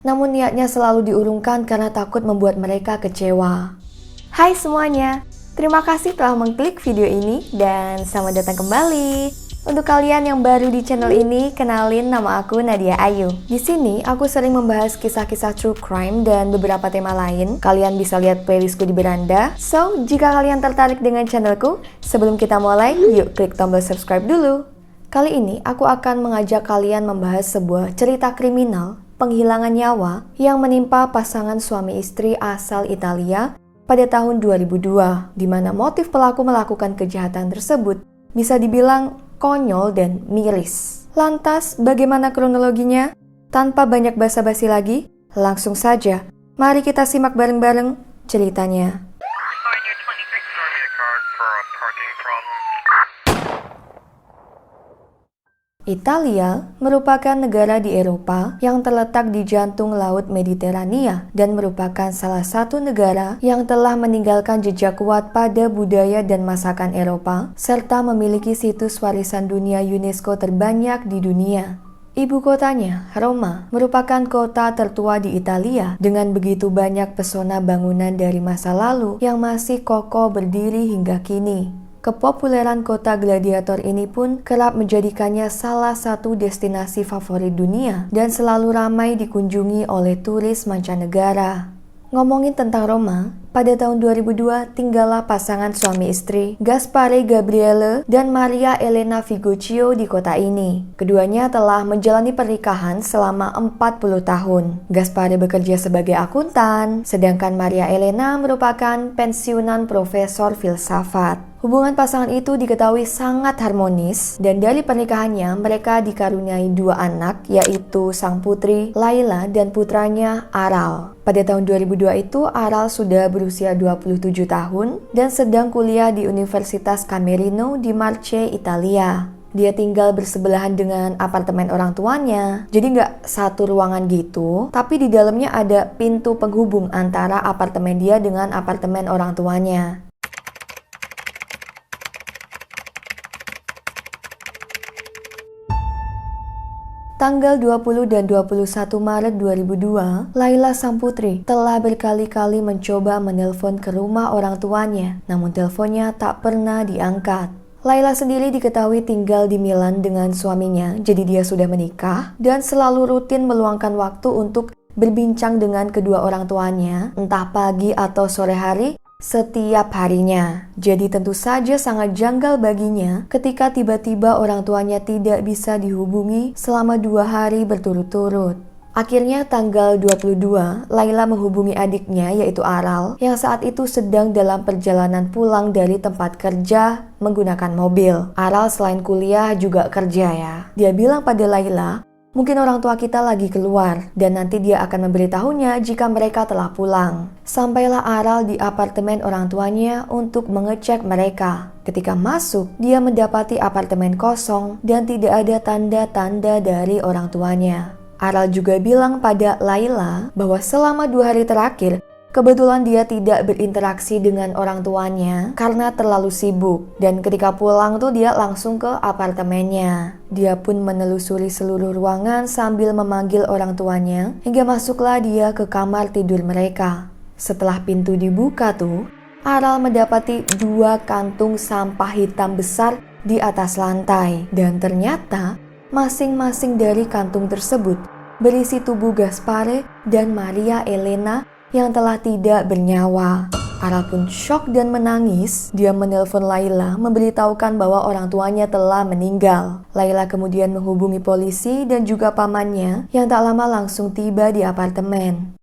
namun niatnya selalu diurungkan karena takut membuat mereka kecewa. Hai semuanya, terima kasih telah mengklik video ini dan selamat datang kembali. Untuk kalian yang baru di channel ini, kenalin, nama aku Nadia Ayu. Di sini aku sering membahas kisah-kisah true crime dan beberapa tema lain. Kalian bisa lihat playlistku di beranda. So, jika kalian tertarik dengan channelku, sebelum kita mulai, yuk klik tombol subscribe dulu. Kali ini aku akan mengajak kalian membahas sebuah cerita kriminal penghilangan nyawa yang menimpa pasangan suami istri asal Italia pada tahun 2002, di mana motif pelaku melakukan kejahatan tersebut bisa dibilang konyol dan miris. Lantas, bagaimana kronologinya? Tanpa banyak basa-basi lagi, langsung saja, mari kita simak bareng-bareng ceritanya. Italia merupakan negara di Eropa yang terletak di jantung Laut Mediterania dan merupakan salah satu negara yang telah meninggalkan jejak kuat pada budaya dan masakan Eropa serta memiliki situs warisan dunia UNESCO terbanyak di dunia. Ibu kotanya, Roma, merupakan kota tertua di Italia dengan begitu banyak pesona bangunan dari masa lalu yang masih kokoh berdiri hingga kini. Kepopuleran kota gladiator ini pun kerap menjadikannya salah satu destinasi favorit dunia dan selalu ramai dikunjungi oleh turis mancanegara. Ngomongin tentang Roma, pada tahun 2002 tinggallah pasangan suami istri Gaspare Gabriele dan Maria Elena Figocchio di kota ini. Keduanya telah menjalani pernikahan selama 40 tahun. Gaspare bekerja sebagai akuntan, sedangkan Maria Elena merupakan pensiunan profesor filsafat. Hubungan pasangan itu diketahui sangat harmonis dan dari pernikahannya mereka dikaruniai dua anak, yaitu sang putri Laila dan putranya Aral. Pada tahun 2002 itu Aral sudah berusia 27 tahun dan sedang kuliah di Universitas Camerino di Marche, Italia. Dia tinggal bersebelahan dengan apartemen orang tuanya, jadi nggak satu ruangan gitu, tapi di dalamnya ada pintu penghubung antara apartemen dia dengan apartemen orang tuanya. Tanggal 20 dan 21 Maret 2002, Laila sang putri telah berkali-kali mencoba menelpon ke rumah orang tuanya, namun teleponnya tak pernah diangkat. Laila sendiri diketahui tinggal di Milan dengan suaminya, jadi dia sudah menikah dan selalu rutin meluangkan waktu untuk berbincang dengan kedua orang tuanya, entah pagi atau sore hari, setiap harinya. Jadi tentu saja sangat janggal baginya ketika tiba-tiba orang tuanya tidak bisa dihubungi selama 2 hari berturut-turut. Akhirnya tanggal 22, Laila menghubungi adiknya yaitu Aral yang saat itu sedang dalam perjalanan pulang dari tempat kerja menggunakan mobil. Aral selain kuliah juga kerja ya. Dia bilang pada Laila, mungkin orang tua kita lagi keluar dan nanti dia akan memberitahunya jika mereka telah pulang. Sampailah Aral di apartemen orang tuanya untuk mengecek mereka. Ketika masuk, dia mendapati apartemen kosong dan tidak ada tanda-tanda dari orang tuanya. Aral juga bilang pada Laila bahwa selama 2 hari terakhir, kebetulan dia tidak berinteraksi dengan orang tuanya karena terlalu sibuk. Dan ketika pulang tuh dia langsung ke apartemennya. Dia pun menelusuri seluruh ruangan sambil memanggil orang tuanya hingga masuklah dia ke kamar tidur mereka. Setelah pintu dibuka tuh, Aral mendapati 2 kantung sampah hitam besar di atas lantai. Dan ternyata masing-masing dari kantung tersebut berisi tubuh Gaspare dan Maria Elena yang telah tidak bernyawa. Aral pun syok dan menangis. Dia menelpon Laila memberitahukan bahwa orang tuanya telah meninggal. Laila kemudian menghubungi polisi dan juga pamannya yang tak lama langsung tiba di apartemen.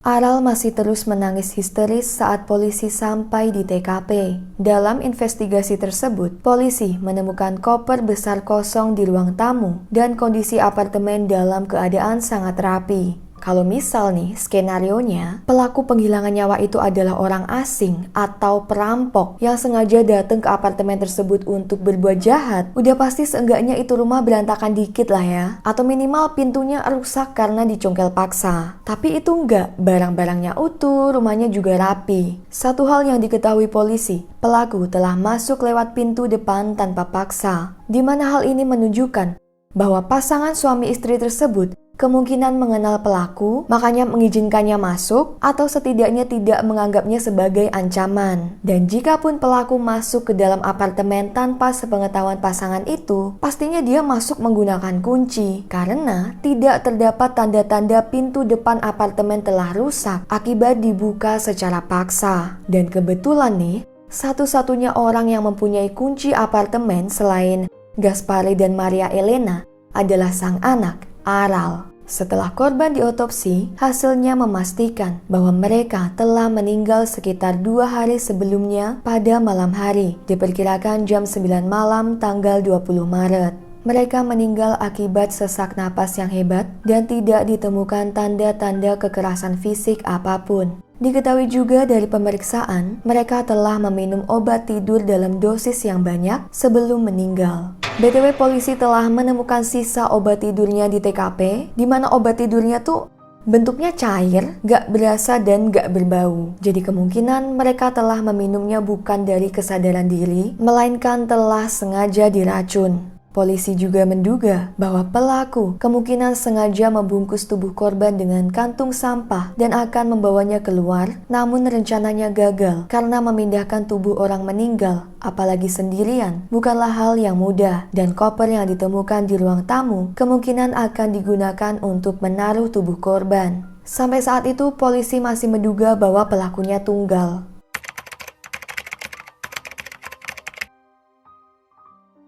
Aral masih terus menangis histeris saat polisi sampai di TKP. Dalam investigasi tersebut, polisi menemukan koper besar kosong di ruang tamu dan kondisi apartemen dalam keadaan sangat rapi. Kalau misal nih skenarionya, pelaku penghilangan nyawa itu adalah orang asing atau perampok yang sengaja datang ke apartemen tersebut untuk berbuat jahat, udah pasti seenggaknya itu rumah berantakan dikit lah ya. Atau minimal pintunya rusak karena dicongkel paksa. Tapi itu enggak, barang-barangnya utuh, rumahnya juga rapi. Satu hal yang diketahui polisi, pelaku telah masuk lewat pintu depan tanpa paksa. Di mana hal ini menunjukkan bahwa pasangan suami istri tersebut kemungkinan mengenal pelaku, makanya mengizinkannya masuk atau setidaknya tidak menganggapnya sebagai ancaman. Dan jika pun pelaku masuk ke dalam apartemen tanpa sepengetahuan pasangan itu, pastinya dia masuk menggunakan kunci karena tidak terdapat tanda-tanda pintu depan apartemen telah rusak akibat dibuka secara paksa. Dan kebetulan nih, satu-satunya orang yang mempunyai kunci apartemen selain Gaspare dan Maria Elena adalah sang anak, Aral. Setelah korban diotopsi, hasilnya memastikan bahwa mereka telah meninggal sekitar 2 hari sebelumnya pada malam hari, diperkirakan jam 9 malam tanggal 20 Maret. Mereka meninggal akibat sesak napas yang hebat dan tidak ditemukan tanda-tanda kekerasan fisik apapun. Diketahui juga dari pemeriksaan, mereka telah meminum obat tidur dalam dosis yang banyak sebelum meninggal. BTW, polisi telah menemukan sisa obat tidurnya di TKP, di mana obat tidurnya tuh bentuknya cair, gak berasa dan gak berbau. Jadi kemungkinan mereka telah meminumnya bukan dari kesadaran diri, melainkan telah sengaja diracun. Polisi juga menduga bahwa pelaku kemungkinan sengaja membungkus tubuh korban dengan kantung sampah dan akan membawanya keluar, namun rencananya gagal karena memindahkan tubuh orang meninggal, apalagi sendirian, bukanlah hal yang mudah, dan koper yang ditemukan di ruang tamu kemungkinan akan digunakan untuk menaruh tubuh korban. Sampai saat itu, polisi masih menduga bahwa pelakunya tunggal.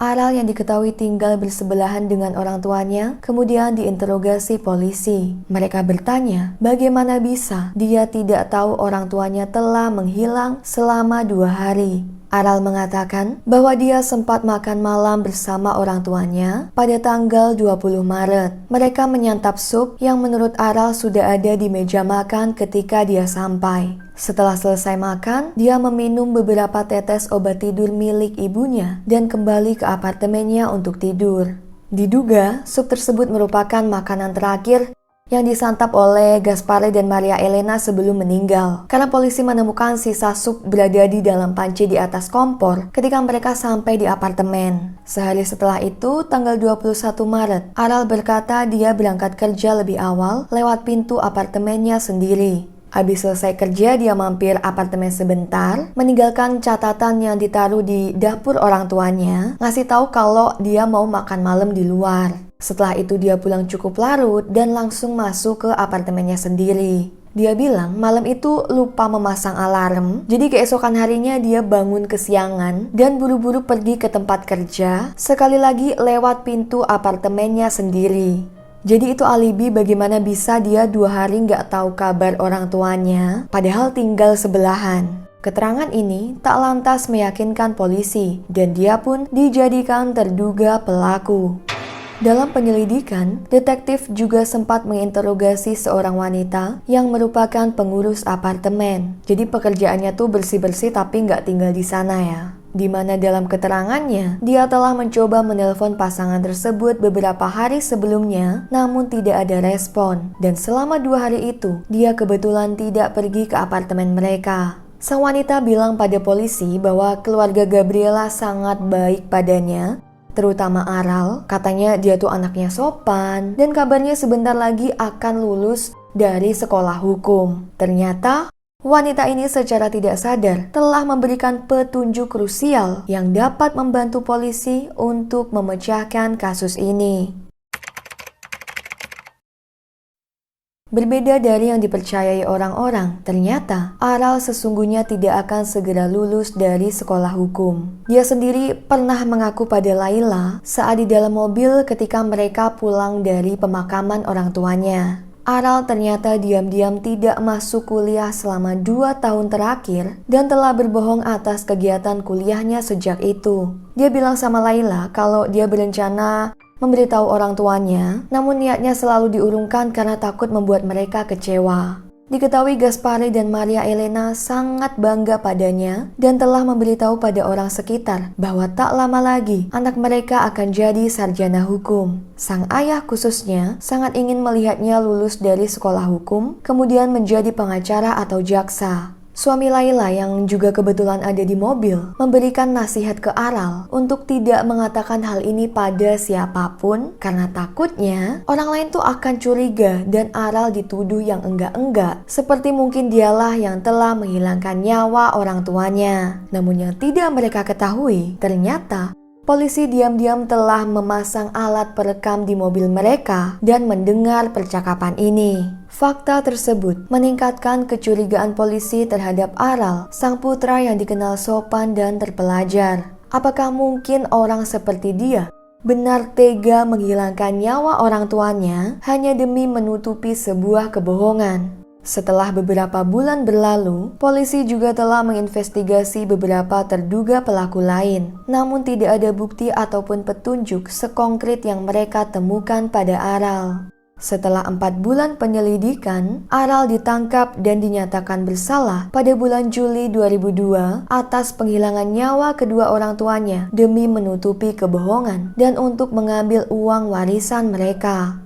Aral yang diketahui tinggal bersebelahan dengan orang tuanya kemudian diinterogasi polisi. Mereka bertanya bagaimana bisa dia tidak tahu orang tuanya telah menghilang selama 2 hari. Aral mengatakan bahwa dia sempat makan malam bersama orang tuanya pada tanggal 20 Maret. Mereka menyantap sup yang menurut Aral sudah ada di meja makan ketika dia sampai. Setelah selesai makan, dia meminum beberapa tetes obat tidur milik ibunya dan kembali ke apartemennya untuk tidur. Diduga, sup tersebut merupakan makanan terakhir yang disantap oleh Gaspare dan Maria Elena sebelum meninggal. Karena polisi menemukan sisa sup berada di dalam panci di atas kompor ketika mereka sampai di apartemen. Sehari setelah itu, tanggal 21 Maret, Aral berkata dia berangkat kerja lebih awal lewat pintu apartemennya sendiri. Habis selesai kerja, dia mampir apartemen sebentar, meninggalkan catatan yang ditaruh di dapur orang tuanya, ngasih tahu kalau dia mau makan malam di luar. Setelah itu dia pulang cukup larut dan langsung masuk ke apartemennya sendiri. Dia bilang malam itu lupa memasang alarm, jadi keesokan harinya dia bangun kesiangan dan buru-buru pergi ke tempat kerja, sekali lagi lewat pintu apartemennya sendiri. Jadi itu alibi bagaimana bisa dia 2 hari nggak tahu kabar orang tuanya, padahal tinggal sebelahan. Keterangan ini tak lantas meyakinkan polisi, dan dia pun dijadikan terduga pelaku. Dalam penyelidikan, detektif juga sempat menginterogasi seorang wanita yang merupakan pengurus apartemen. Jadi pekerjaannya tuh bersih-bersih tapi nggak tinggal di sana ya. Di mana dalam keterangannya, dia telah mencoba menelpon pasangan tersebut beberapa hari sebelumnya, namun tidak ada respon. Dan selama 2 hari itu, dia kebetulan tidak pergi ke apartemen mereka. Sang wanita bilang pada polisi bahwa keluarga Gabriela sangat baik padanya, terutama Aral. Katanya dia tuh anaknya sopan, dan kabarnya sebentar lagi akan lulus dari sekolah hukum. Ternyata wanita ini secara tidak sadar telah memberikan petunjuk krusial yang dapat membantu polisi untuk memecahkan kasus ini. Berbeda dari yang dipercayai orang-orang, ternyata Aral sesungguhnya tidak akan segera lulus dari sekolah hukum. Dia sendiri pernah mengaku pada Laila saat di dalam mobil ketika mereka pulang dari pemakaman orang tuanya. Aral ternyata diam-diam tidak masuk kuliah selama 2 tahun terakhir dan telah berbohong atas kegiatan kuliahnya sejak itu. Dia bilang sama Laila kalau dia berencana memberitahu orang tuanya, namun niatnya selalu diurungkan karena takut membuat mereka kecewa. Diketahui Gaspare dan Maria Elena sangat bangga padanya dan telah memberitahu pada orang sekitar bahwa tak lama lagi anak mereka akan jadi sarjana hukum. Sang ayah khususnya sangat ingin melihatnya lulus dari sekolah hukum, kemudian menjadi pengacara atau jaksa. Suami Laila yang juga kebetulan ada di mobil memberikan nasihat ke Aral untuk tidak mengatakan hal ini pada siapapun karena takutnya orang lain tuh akan curiga dan Aral dituduh yang enggak-enggak seperti mungkin dialah yang telah menghilangkan nyawa orang tuanya. Namun yang tidak mereka ketahui ternyata polisi diam-diam telah memasang alat perekam di mobil mereka dan mendengar percakapan ini. Fakta tersebut meningkatkan kecurigaan polisi terhadap Aral, sang putra yang dikenal sopan dan terpelajar. Apakah mungkin orang seperti dia benar tega menghilangkan nyawa orang tuanya hanya demi menutupi sebuah kebohongan? Setelah beberapa bulan berlalu, polisi juga telah menginvestigasi beberapa terduga pelaku lain. Namun tidak ada bukti ataupun petunjuk sekonkret yang mereka temukan pada Aral. Setelah 4 bulan penyelidikan, Aral ditangkap dan dinyatakan bersalah pada bulan Juli 2002 atas penghilangan nyawa kedua orang tuanya demi menutupi kebohongan dan untuk mengambil uang warisan mereka.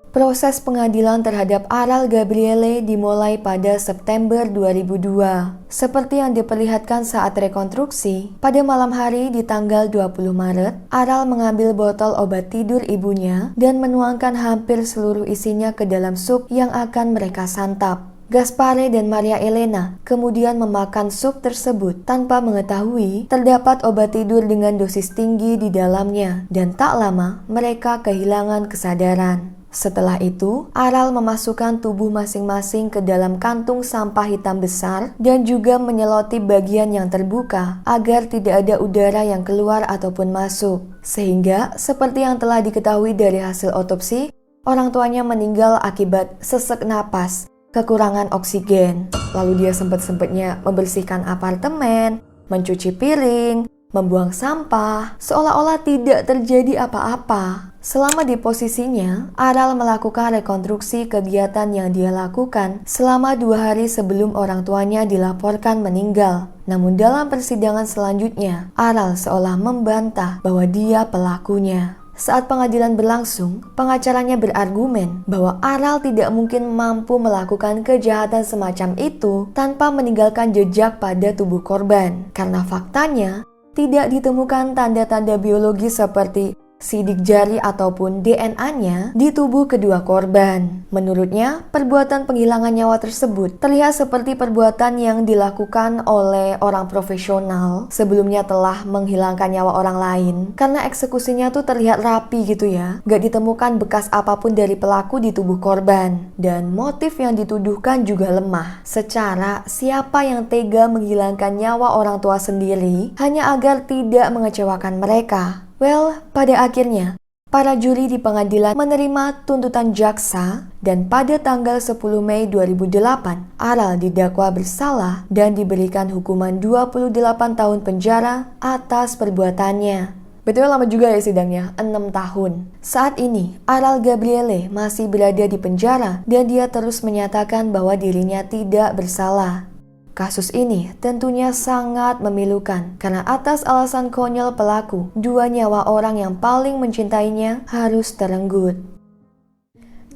Proses pengadilan terhadap Aral Gabriele dimulai pada September 2002. Seperti yang diperlihatkan saat rekonstruksi, pada malam hari di tanggal 20 Maret, Aral mengambil botol obat tidur ibunya dan menuangkan hampir seluruh isinya ke dalam sup yang akan mereka santap. Gaspare dan Maria Elena kemudian memakan sup tersebut tanpa mengetahui terdapat obat tidur dengan dosis tinggi di dalamnya dan tak lama mereka kehilangan kesadaran. Setelah itu, Aral memasukkan tubuh masing-masing ke dalam kantung sampah hitam besar dan juga menyelotip bagian yang terbuka agar tidak ada udara yang keluar ataupun masuk. Sehingga, seperti yang telah diketahui dari hasil otopsi, orang tuanya meninggal akibat sesak napas, kekurangan oksigen. Lalu dia sempat-sempatnya membersihkan apartemen, mencuci piring, membuang sampah, seolah-olah tidak terjadi apa-apa. Selama di posisinya, Aral melakukan rekonstruksi kegiatan yang dia lakukan selama 2 hari sebelum orang tuanya dilaporkan meninggal. Namun dalam persidangan selanjutnya, Aral seolah membantah bahwa dia pelakunya. Saat pengadilan berlangsung, pengacaranya berargumen bahwa Aral tidak mungkin mampu melakukan kejahatan semacam itu tanpa meninggalkan jejak pada tubuh korban. Karena faktanya, tidak ditemukan tanda-tanda biologi seperti sidik jari ataupun DNA-nya di tubuh kedua korban. Menurutnya, perbuatan penghilangan nyawa tersebut terlihat seperti perbuatan yang dilakukan oleh orang profesional sebelumnya telah menghilangkan nyawa orang lain. Karena eksekusinya tuh terlihat rapi gitu ya, gak ditemukan bekas apapun dari pelaku di tubuh korban. Dan motif yang dituduhkan juga lemah. Secara, siapa yang tega menghilangkan nyawa orang tua sendiri hanya agar tidak mengecewakan mereka? Well, pada akhirnya, para juri di pengadilan menerima tuntutan jaksa dan pada tanggal 10 Mei 2008, Aral didakwa bersalah dan diberikan hukuman 28 tahun penjara atas perbuatannya. Betul lama juga ya sidangnya, 6 tahun. Saat ini, Aral Gabriele masih berada di penjara dan dia terus menyatakan bahwa dirinya tidak bersalah. Kasus ini tentunya sangat memilukan karena atas alasan konyol pelaku, 2 nyawa orang yang paling mencintainya harus terenggut.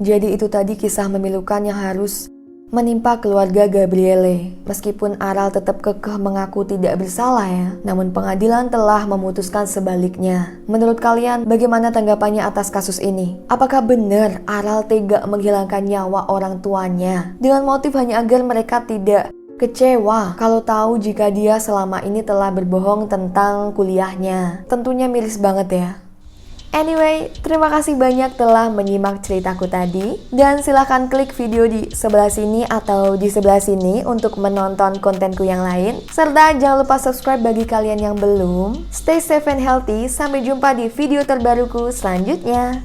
Jadi itu tadi kisah memilukan yang harus menimpa keluarga Gabriele. Meskipun Aral tetap kekeh mengaku tidak bersalah ya, namun pengadilan telah memutuskan sebaliknya. Menurut kalian, bagaimana tanggapannya atas kasus ini? Apakah benar Aral tega menghilangkan nyawa orang tuanya dengan motif hanya agar mereka tidak kecewa kalau tahu jika dia selama ini telah berbohong tentang kuliahnya? Tentunya miris banget ya. Anyway, terima kasih banyak telah menyimak ceritaku tadi. Dan silahkan klik video di sebelah sini atau di sebelah sini untuk menonton kontenku yang lain. Serta jangan lupa subscribe bagi kalian yang belum. Stay safe and healthy, sampai jumpa di video terbaruku selanjutnya.